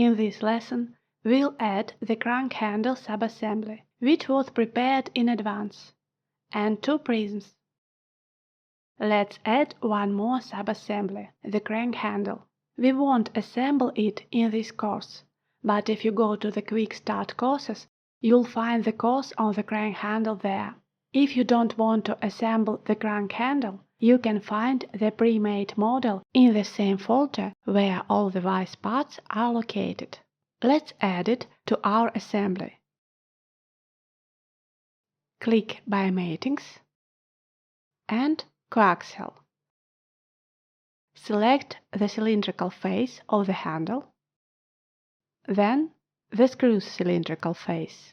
In this lesson, we'll add the crank handle subassembly, which was prepared in advance, and 2 prisms. Let's add one more subassembly, the crank handle. We won't assemble it in this course, but if you go to the Quick Start courses, you'll find the course on the crank handle there. If you don't want to assemble the crank handle, you can find the pre-made model in the same folder where all the vice parts are located. Let's add it to our assembly. Click Biomatings and Coaxial. Select the cylindrical face of the handle, then the screw's cylindrical face.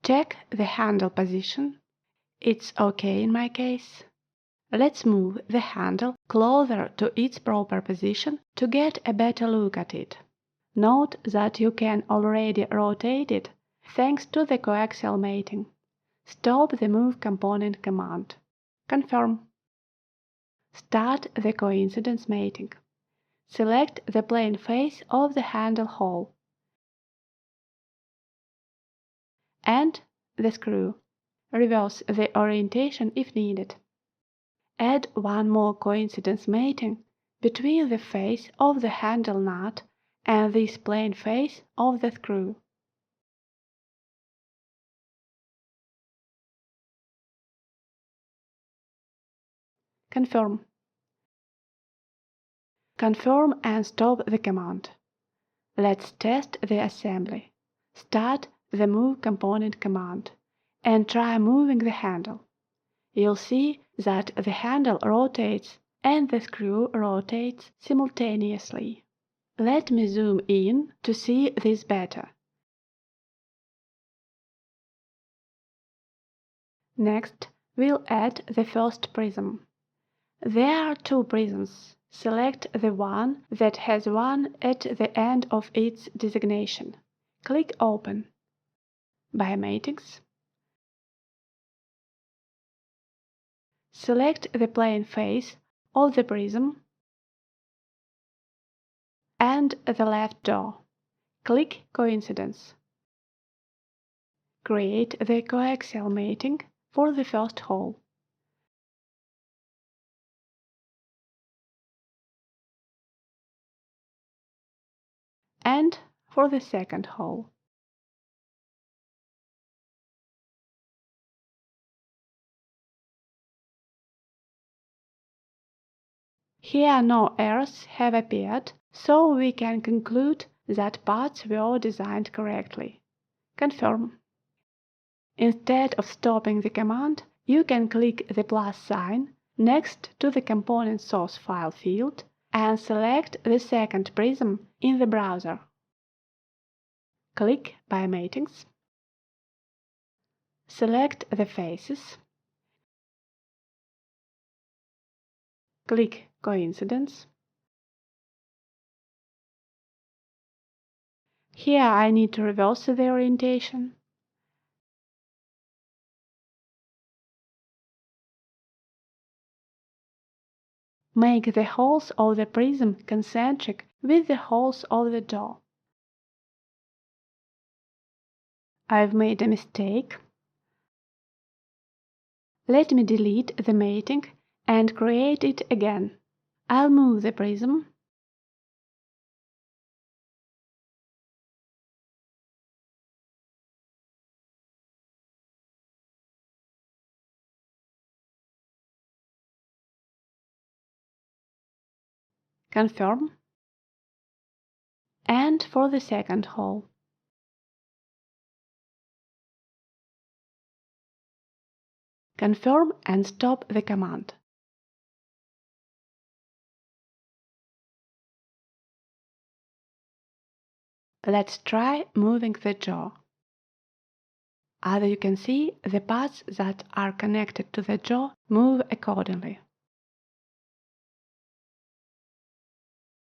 Check the handle position. It's OK in my case. Let's move the handle closer to its proper position to get a better look at it. Note that you can already rotate it thanks to the coaxial mating. Stop the Move Component command. Confirm. Start the coincidence mating. Select the plane face of the handle hole and the screw. Reverse the orientation if needed. Add one more coincidence mating between the face of the handle nut and this plane face of the screw. Confirm. Confirm and stop the command. Let's test the assembly. Start the Move Component command and try moving the handle. You'll see that the handle rotates and the screw rotates simultaneously. Let me zoom in to see this better. Next, we'll add the first prism. There are 2 prisms. Select the one that has 1 at the end of its designation. Click Open. Biomatings. Select the plane face of the prism and the left jaw. Click Coincidence. Create the coaxial mating for the first hole. And for the second hole. Here no errors have appeared, so we can conclude that parts were designed correctly. Confirm. Instead of stopping the command, you can click the plus sign next to the component source file field and select the second prism in the browser. Click Biomatings. Select the faces. Click Coincidence. Here I need to reverse the orientation. Make the holes of the prism concentric with the holes of the jaw. I've made a mistake. Let me delete the mating and create it again. I'll move the prism. Confirm. And for the second hole. Confirm and stop the command. Let's try moving the jaw. As you can see, the parts that are connected to the jaw move accordingly.